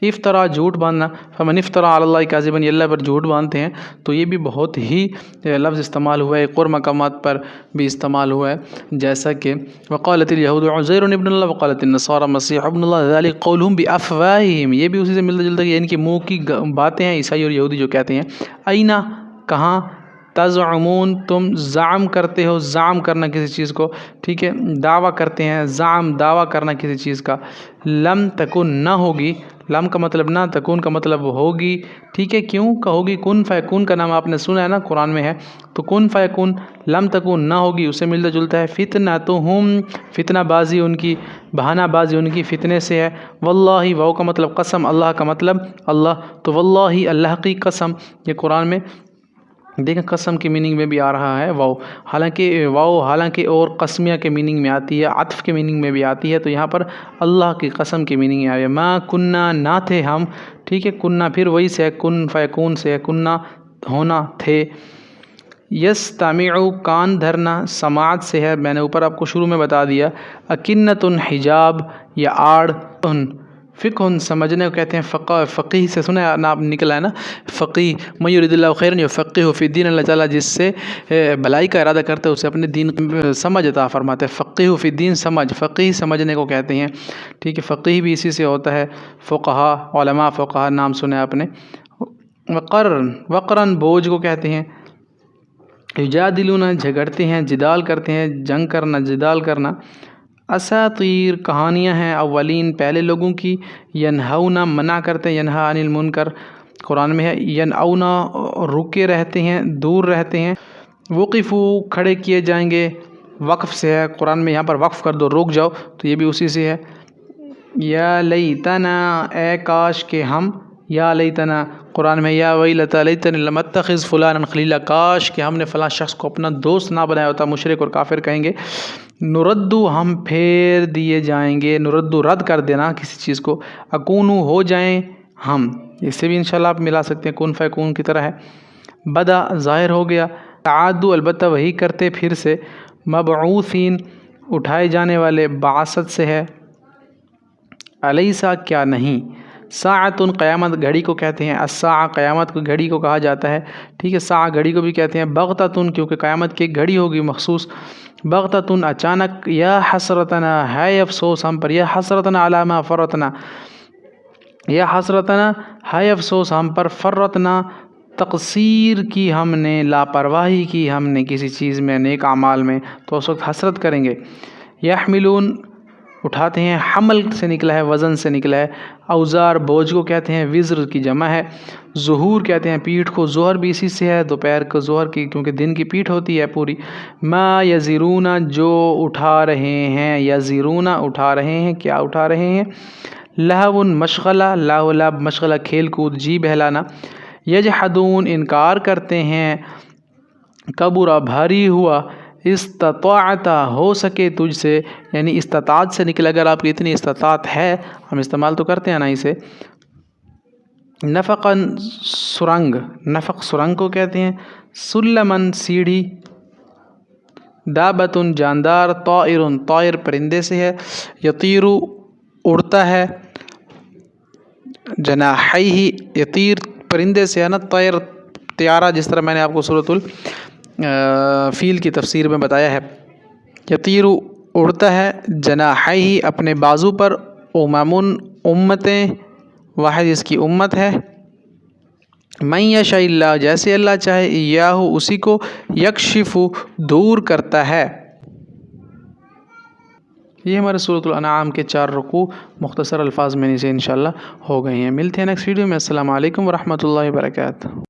इफ्तरा झूठ बांधना, फमन इफ्तरा अल्लाह काज़िबन, ये अल्लाह पर झूठ बांधते हैं। तो ये भी बहुत ही लफ्ज़ इस्तेमाल हुआ है, एक और मकामात पर भी इस्तेमाल हुआ है, जैसा कि वक़ालतिल यहूद उज़ैर इब्नुल्लाह वक़ालतिन नसारा मसीह इब्नुल्लाह ज़ालिक क़ौलुहुम बिअफ़वाहिहिम, ये भी उसी से मिलता जुलता है, इनके मुँह की बातें हैं ईसाई और यहूदी जो कहते हैं। अइना कहाँ, तज़अमून तुम ज़ाम करते हो, ज़ाम करना किसी चीज़ को, ठीक है, दावा करते हैं, ज़ाम दावा करना किसी चीज़ का। लम तकुन ना होगी, लम का मतलब ना, तकुन का मतलब होगी, ठीक है। क्यों कहोगी, कुन फ़यकुन का नाम आपने सुना है ना, कुरान में है, तो कुन फ़यकुन, लम तकुन ना होगी, उससे मिलता जुलता है। फितना तो हम, फितना बाजी उनकी, बहाना बाजी उनकी फितने से है। वल्लाही, वाव का मतलब कसम, अल्लाह का मतलब अल्लाह, तो वल्लाही अल्लाह की कसम, ये कुरान में देखें कसम के मीनिंग में भी आ रहा है वाव, हालांकि और कसमिया के मीनिंग में आती है, अत्फ़ के मीनिंग में भी आती है, तो यहाँ पर अल्लाह की कसम की मीनिंग में आई है। मा कुन्ना ना थे हम, ठीक है, कुन्ना फिर वही से है, कुन फ़यकून से है, कुन्ना होना थे। यस्तमिउ कान धरना, समात से है, मैंने ऊपर आपको शुरू में बता दिया। अकिन्नतुन हिजाब या आड़, फ़िक़्हुन समझने को कहते हैं, फ़क़ीह से सुना ना निकला है ना, फ़क़ीह मन युरिदिल्लाहु खैरन युफ़क़्क़िहु फ़िद्दीन, अल्लाह ताला जिससे भलाई का इरादा करते हैं उसे अपने दीन समझ अता फरमाते हैं। फ़क़्क़िहु फ़िद्दीन समझ, फ़क़ीह समझने को कहते हैं, ठीक है। फ़क़ीह भी इसी से होता है, फ़ुक़हा उलमा, फ़ुक़हा नाम सुने आपने। वक़रन बोझ को कहते हैं। युजादिलूना झगड़ते हैं, जिदाल करते हैं, जंग करना, जिदाल करना। असातीर कहानियाँ हैं अव्वलीन पहले लोगों की। यनहौना मना करते हैं, यनहा अनिल मुनकर कुरान में है। यनऔना रुके रहते हैं, दूर रहते हैं। वक़िफ़ू खड़े किए जाएंगे, वक्फ़ से है कुरान में, यहाँ पर वक्फ़ कर दो, रुक जाओ, तो ये भी उसी से है। या लैतना, ए काश के हम, या लैतना कुरान में, या वैलता लैतनी लम अत्तखिज़ फुलानन खलीला, काश कि हमने फ़लाँ शख्स को अपना दोस्त ना बनाया होता, मुशरिक और काफिर कहेंगे। नुरद्दु हम फेर दिए जाएंगे, नुरद्दु रद्द कर देना किसी चीज़ को, अकूनु हो जाएं हम, इससे भी इंशाल्लाह आप मिला सकते हैं, कुन फ़यकून की तरह है। बदा ज़ाहिर हो गया, तादु अलबत्ता वही करते फिर से। मबऊसीन उठाए जाने वाले, बासत से है। अलैसा क्या नहीं, साअतुन क़यामत घड़ी को कहते हैं, अस्सा क़यामत को घड़ी को कहा जाता है, ठीक है। सा घड़ी को भी कहते हैं। बग़ततुन क्योंकि क़यामत की घड़ी होगी मखसूस। बग़ततुन अचानक। या हसरतना है अफसोस हम पर, या हसरतना अला मा फ़रतना, या हसरतना है अफसोस हम पर, फ़रतना तक़सीर की हमने, लापरवाही की हमने किसी चीज़ में, नेक अमाल में, तो उस वक्त हसरत करेंगे। यहमिलून उठाते हैं, हमल से निकला है, वज़न से निकला है। औज़ार बोझ को कहते हैं, विज़्र की जमा है। ज़ुहूर कहते हैं पीठ को, ज़ोहर भी इसी से है, दोपहर को ज़ोहर की, क्योंकि दिन की पीठ होती है पूरी। मा यज़िरूना जो उठा रहे हैं, यज़िरूना उठा रहे हैं, क्या उठा रहे हैं। लहवुन मशगला, लाहौलाब मशगला खेल कूद, जी बहलाना। यजहदून इनकार करते हैं, कबुरा भारी हुआ, इस्तताअता हो सके तुझसे, यानी इस्तात से निकला, अगर आपकी इतनी इस्तात है, हम इस्तेमाल तो करते हैं ना इसे। नफ़क़न सुरंग, नफ़क़ सुरंग को कहते हैं। सुल्लमन सीढ़ी। दाबतुन जानदार। ताइरुन तायर परिंदे से है। यतीरु उड़ता है। जनाहिही यतीर परिंदे से है ना, तैर त्यारा, जिस तरह मैंने आपको सूरतुल फ़ील की तफसीर में बताया है। यतीरु उड़ता है, जनाहिही अपने बाजू पर, उममुन उम्मतें, वाहिद इसकी उम्मत है। मन यशाइल्लाह जैसे अल्लाह चाहे, इय्याहु उसी को, यक्शिफु दूर करता है। ये हमारे सूरतुल अनआम के 4 रुकू मुख्तसर अल्फाज में से इंशाल्लाह हो गए हैं। मिलते हैं नेक्स्ट वीडियो में। अस्सलामु अलैकुम व रहमतुल्लाहि व बरकातुहू।